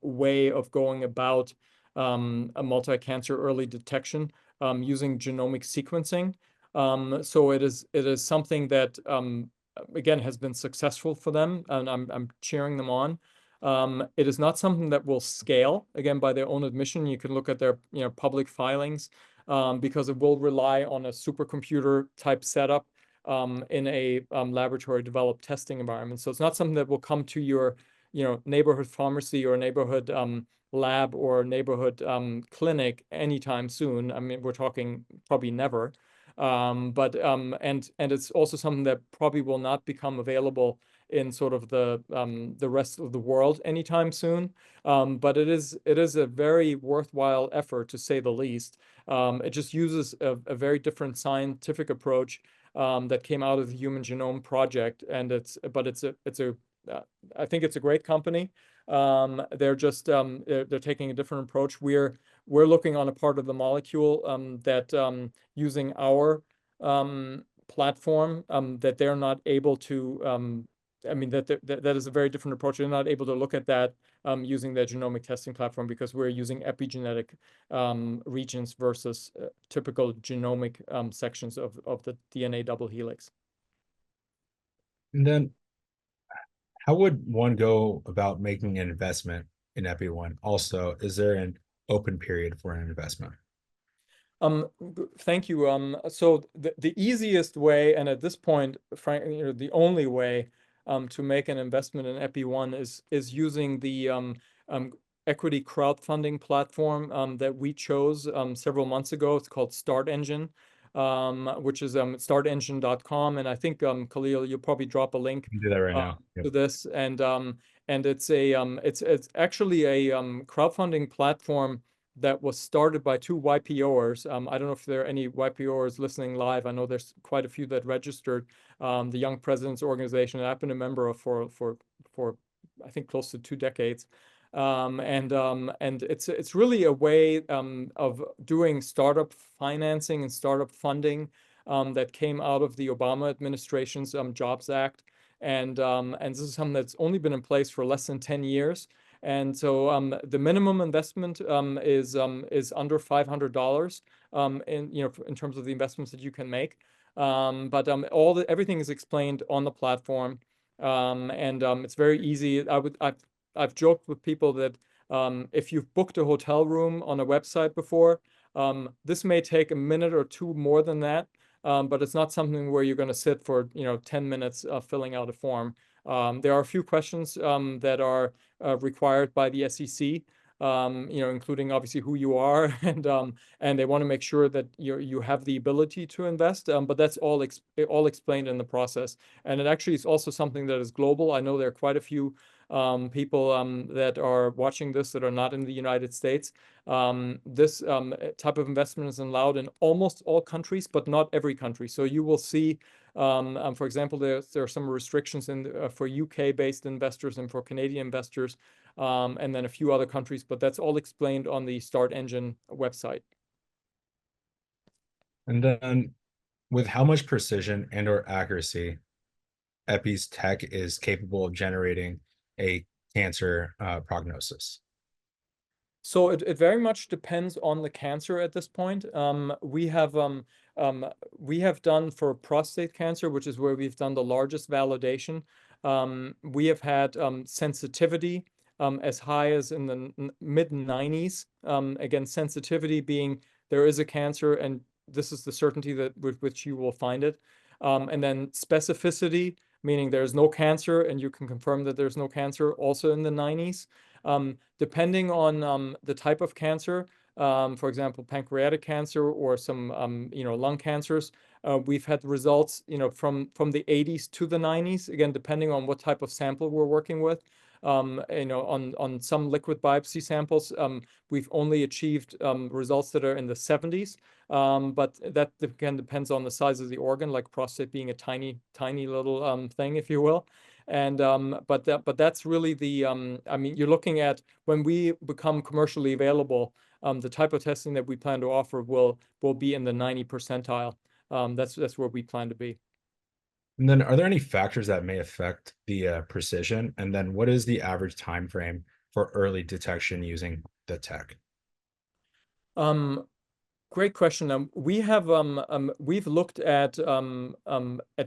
way of going about a multi-cancer early detection using genomic sequencing. So it is something that again has been successful for them, and I'm cheering them on. It is not something that will scale, again, by their own admission. You can look at their public filings, because it will rely on a supercomputer type setup in a laboratory developed testing environment. So it's not something that will come to your neighborhood pharmacy or neighborhood lab or neighborhood clinic anytime soon. I mean, we're talking probably never. And it's also something that probably will not become available in sort of the rest of the world anytime soon. But it is a very worthwhile effort, to say the least. It just uses a very different scientific approach that came out of the Human Genome Project, and I think it's a great company. They're just they're taking a different approach. We're looking on a part of the molecule that using our platform that they're not able to I mean, that is a very different approach. They're not able to look at that using their genomic testing platform because we're using epigenetic regions versus typical genomic sections of the DNA double helix. And then how would one go about making an investment in Epi1? Also, is there an open period for an investment? Thank you. So the easiest way, and at this point, frankly, the only way to make an investment in Epi1 is using the um, equity crowdfunding platform that we chose several months ago. It's called Start Engine, which is startengine.com. And I think Khalil, you'll probably drop a link You can do that right uh, now. Yep. to this. And it's actually a crowdfunding platform that was started by two YPOers. I don't know if there are any YPOers listening live. I know there's quite a few that registered. The Young Presidents Organization that I've been a member of for I think close to 2 decades. And it's really a way of doing startup financing and startup funding that came out of the Obama administration's Jobs Act. And this is something that's only been in place for less than 10 years. And so the minimum investment is under $500 in terms of the investments that you can make. But everything is explained on the platform, and it's very easy. I've joked with people that if you've booked a hotel room on a website before, this may take a minute or two more than that, but it's not something where you're going to sit for 10 minutes filling out a form. There are a few questions that are required by the SEC, including obviously who you are, and they want to make sure that you have the ability to invest. But that's all explained in the process, and it actually is also something that is global. I know there are quite a few people that are watching this that are not in the United States. This type of investment is allowed in almost all countries, but not every country. So you will see, for example, there are some restrictions for UK-based investors and for Canadian investors, and then a few other countries, but that's all explained on the Start Engine website. And then with how much precision and or accuracy Epi's tech is capable of generating a cancer prognosis. So it very much depends on the cancer at this point. We have done for prostate cancer, which is where we've done the largest validation. We have had sensitivity as high as in the mid 90s. Again, sensitivity being there is a cancer, and this is the certainty that with which you will find it. And then specificity, meaning there's no cancer, and you can confirm that there's no cancer, also in the 90s. Depending on the type of cancer, for example, pancreatic cancer or some lung cancers, we've had results from the 80s to the 90s. Again, depending on what type of sample we're working with. On some liquid biopsy samples, we've only achieved results that are in the 70s. But that again depends on the size of the organ, like prostate being a tiny little thing, if you will. And but that's really the I mean, you're looking at when we become commercially available, the type of testing that we plan to offer will be in the 90 percentile. That's where we plan to be. And then are there any factors that may affect the precision? And then what is the average time frame for early detection using the tech? Um, Great question. We've looked at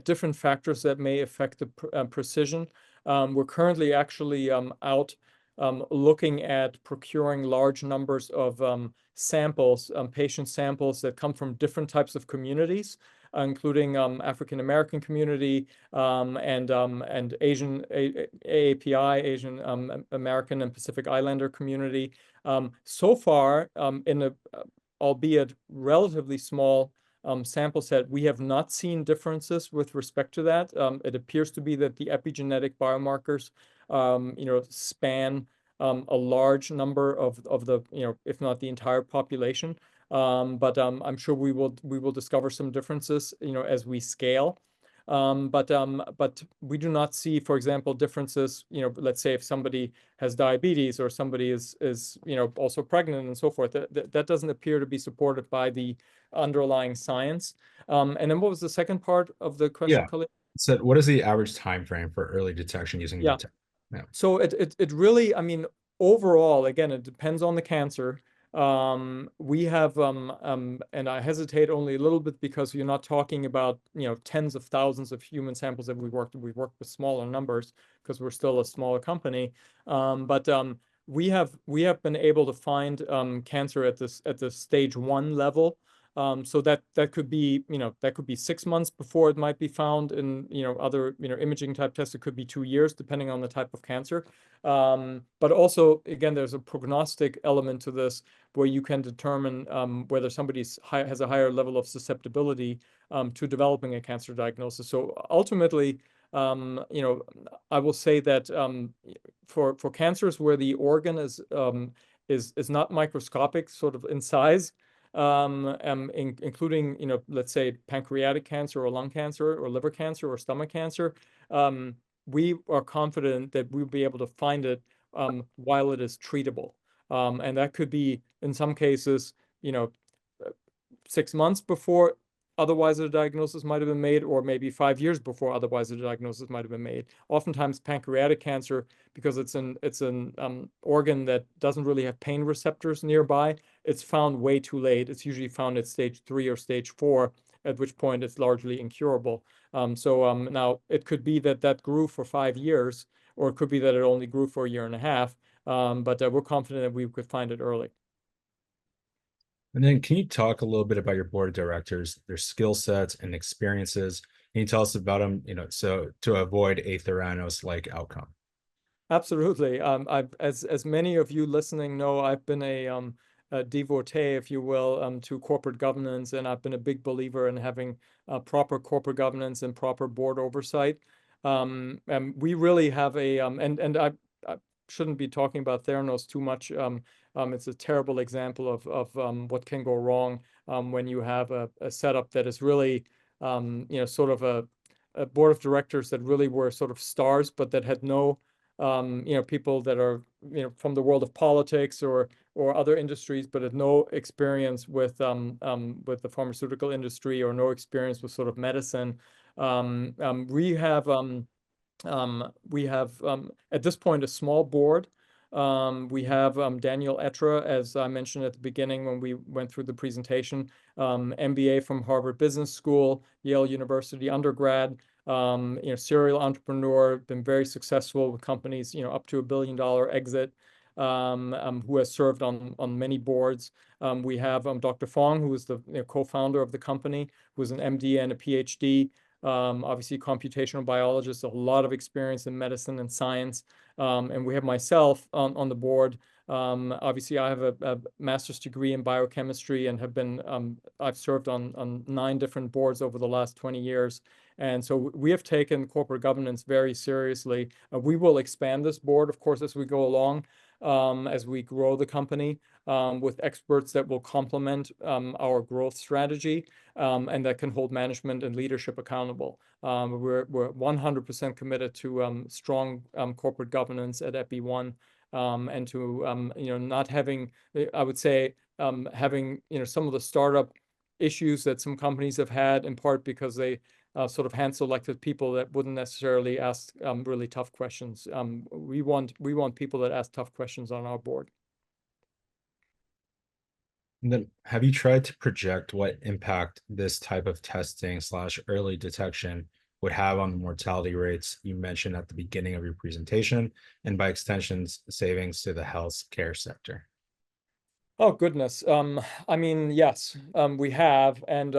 different factors that may affect the precision. We're currently actually out looking at procuring large numbers of samples, patient samples that come from different types of communities, including African American community and Asian AAPI, Asian American and Pacific Islander community. So far, in a albeit relatively small sample set, we have not seen differences with respect to that. It appears to be that the epigenetic biomarkers, span a large number of the, if not the entire population. But I'm sure we will discover some differences, as we scale. But we do not see, for example, differences, let's say if somebody has diabetes or somebody is also pregnant and so forth, that doesn't appear to be supported by the underlying science. And then what was the second part of the question, Yeah. Khalid? So what is the average time frame for early detection using Yeah. detect? Yeah. So it really, I mean, overall, again, it depends on the cancer. We have and I hesitate only a little bit because you're not talking about, tens of thousands of human samples that we worked with smaller numbers because we're still a smaller company. But we have been able to find cancer at the stage 1 level. So that could be, that could be 6 months before it might be found in, other, imaging type tests. It could be 2 years, depending on the type of cancer. But also, again, there's a prognostic element to this where you can determine whether has a higher level of susceptibility to developing a cancer diagnosis. So ultimately, I will say that for cancers where the organ is not microscopic, sort of in size, including, let's say pancreatic cancer or lung cancer or liver cancer or stomach cancer, we are confident that we'll be able to find it while it is treatable. And that could be, in some cases, you know, 6 months before otherwise a diagnosis might have been made, or maybe 5 years before otherwise a diagnosis might have been made. Oftentimes, pancreatic cancer, because it's an organ that doesn't really have pain receptors nearby, it's found way too late. It's usually found at stage 3 or stage 4, at which point it's largely incurable. So now it could be that that grew for 5 years, or it could be that it only grew for a year and a half. But we're confident that we could find it early. And then can you talk a little bit about your board of directors, their skill sets and experiences? Can you tell us about them, so to avoid a Theranos-like outcome? Absolutely. As many of you listening know, I've been a devotee, if you will, to corporate governance, and I've been a big believer in having proper corporate governance and proper board oversight. And we really have I shouldn't be talking about Theranos too much. It's a terrible example of what can go wrong when you have a setup that is really, sort of a board of directors that really were sort of stars, but that had no people that are, from the world of politics or other industries, but had no experience with the pharmaceutical industry, or no experience with sort of medicine. We have at this point a small board. We have Daniel Etra, as I mentioned at the beginning when we went through the presentation, MBA from Harvard Business School, Yale University undergrad, serial entrepreneur, been very successful with companies, up to $1 billion exit, who has served on many boards. We have Dr. Fong, who is the co-founder of the company, who is an MD and a PhD. Obviously computational biologist, a lot of experience in medicine and science. And we have myself on the board. Obviously, I have a master's degree in biochemistry and I've served on 9 different boards over the last 20 years. And so we have taken corporate governance very seriously. We will expand this board, of course, as we go along, as we grow the company, with experts that will complement our growth strategy, and that can hold management and leadership accountable. We're 100% committed to strong corporate governance at EpiOne, and to not having, I would say, having some of the startup issues that some companies have had, in part because they sort of hand selected people that wouldn't necessarily ask really tough questions. We want people that ask tough questions on our board. And then have you tried to project what impact this type of testing slash early detection would have on the mortality rates you mentioned at the beginning of your presentation, and by extensions, savings to the health care sector? Oh goodness. I mean, yes, we have, and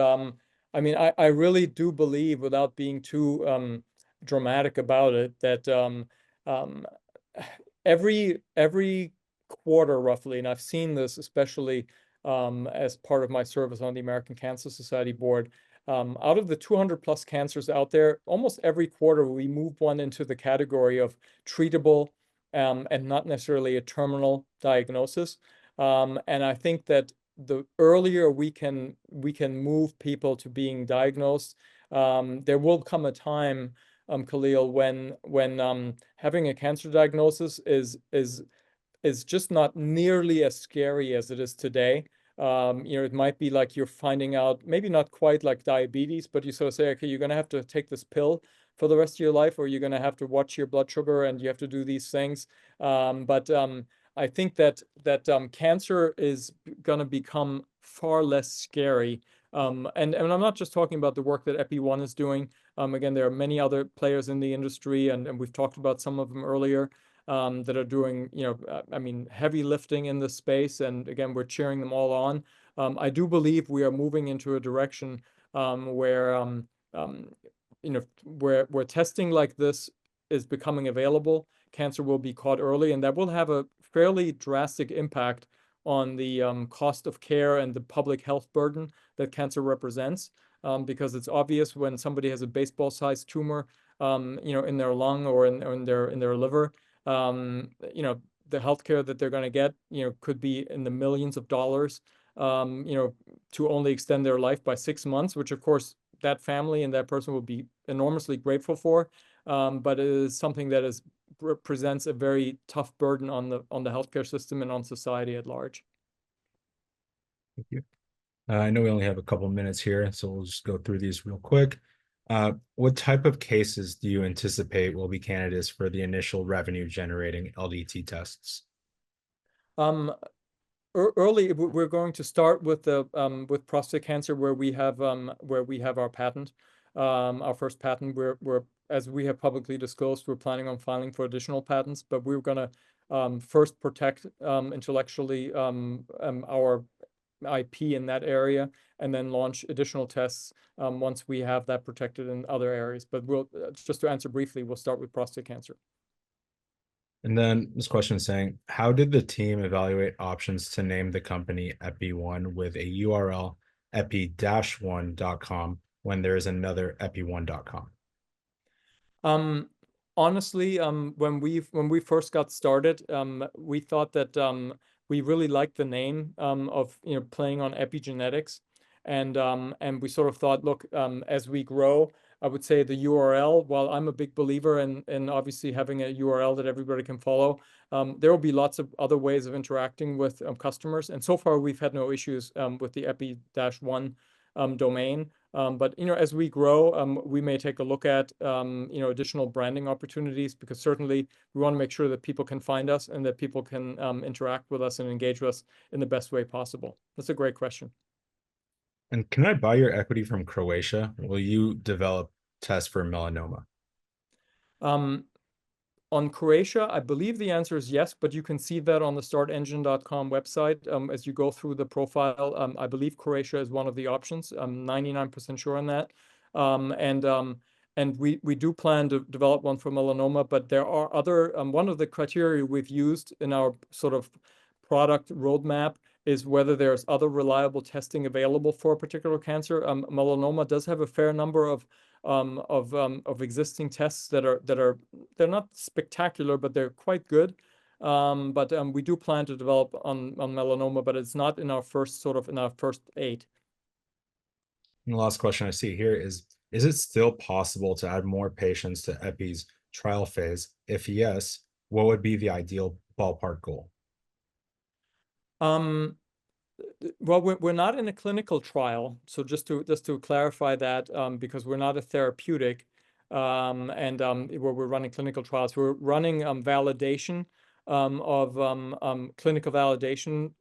I mean, I really do believe, without being too dramatic about it, that um, every quarter roughly, and I've seen this especially as part of my service on the American Cancer Society board. Out of the 200 plus cancers out there, almost every quarter we move one into the category of treatable, and not necessarily a terminal diagnosis. And I think that the earlier we can move people to being diagnosed, there will come a time, Khalil, when having a cancer diagnosis is just not nearly as scary as it is today. It might be like you're finding out, maybe not quite like diabetes, but you sort of say, okay, you're going to have to take this pill for the rest of your life, or you're going to have to watch your blood sugar and you have to do these things. But I think that cancer is going to become far less scary. And I'm not just talking about the work that EpiOne is doing. Again, there are many other players in the industry, and we've talked about some of them earlier, that are doing, I mean, heavy lifting in this space. And again, we're cheering them all on. I do believe we are moving into a direction where um, where testing like this is becoming available. Cancer will be caught early, and that will have a fairly drastic impact on the cost of care and the public health burden that cancer represents. Because it's obvious when somebody has a baseball-sized tumor, in their lung or in their liver, the healthcare that they're going to get, could be in the millions of dollars, to only extend their life by 6 months, which of course that family and that person will be enormously grateful for. But it is something that presents a very tough burden on the healthcare system and on society at large. Thank you. I know we only have a couple minutes here, so we'll just go through these real quick. What type of cases do you anticipate will be candidates for the initial revenue generating LDT tests? Um, Early, we're going to start with the with prostate cancer, where we have our patent, our first patent. We're as we have publicly disclosed, we're planning on filing for additional patents, but we're going to first protect intellectually our IP in that area, and then launch additional tests once we have that protected in other areas. But we'll just to answer briefly, we'll start with prostate cancer. And then this question is saying, how did the team evaluate options to name the company Epi1 with a URL epi-1.com when there is another epi1.com? Honestly, when we first got started, we thought that we really liked the name of playing on epigenetics, and we sort of thought, look, as we grow, I would say the URL. While I'm a big believer in obviously having a URL that everybody can follow, there will be lots of other ways of interacting with customers, and so far we've had no issues with the epi-1 domain. But as we grow, we may take a look at additional branding opportunities, because certainly we want to make sure that people can find us and that people can interact with us and engage with us in the best way possible. That's a great question. And can I buy your equity from Croatia? Will you develop tests for melanoma? Um, On Croatia, I believe the answer is yes, but you can see that on the startengine.com website as you go through the profile. I believe Croatia is one of the options. I'm 99% sure on that. And we do plan to develop one for melanoma, but there are other, one of the criteria we've used in our sort of product roadmap is whether there's other reliable testing available for a particular cancer. Melanoma does have a fair number of existing tests they're not spectacular, but they're quite good. But we do plan to develop on melanoma, but it's not in our first 8. And the last question I see here is it still possible to add more patients to EPI's trial phase? If yes, what would be the ideal ballpark goal? Um, Well, we're not in a clinical trial, so just to clarify that, because we're not a therapeutic, and where we're running clinical trials, we're running validation of clinical validation,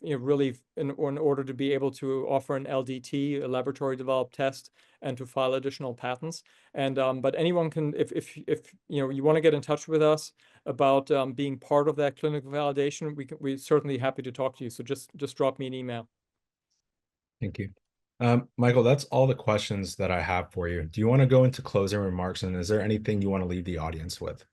really in order to be able to offer an LDT, a laboratory developed test, and to file additional patents. And but anyone can, if you want to get in touch with us about being part of that clinical validation, we're certainly happy to talk to you. So just drop me an email. Thank you. Michael, that's all the questions that I have for you. Do you want to go into closing remarks, and is there anything you want to leave the audience with?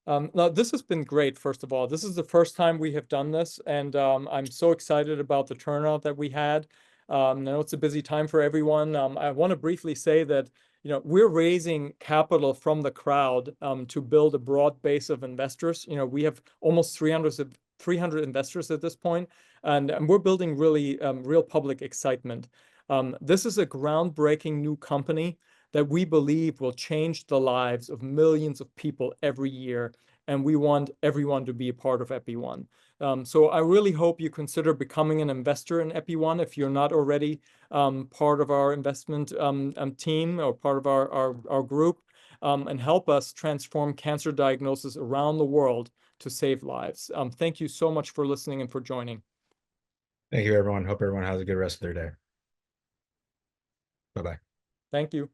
No, this has been great. First of all, this is the first time we have done this, and I'm so excited about the turnout that we had. I know it's a busy time for everyone. I want to briefly say that we're raising capital from the crowd to build a broad base of investors. We have almost 300 investors at this point, and we're building really real public excitement. This is a groundbreaking new company that we believe will change the lives of millions of people every year, and we want everyone to be a part of EpiOne. So I really hope you consider becoming an investor in EpiOne if you're not already part of our investment team or part of our group. and help us transform cancer diagnosis around the world to save lives. Thank you so much for listening and for joining. Thank you, everyone. Hope everyone has a good rest of their day. Bye-bye. Thank you.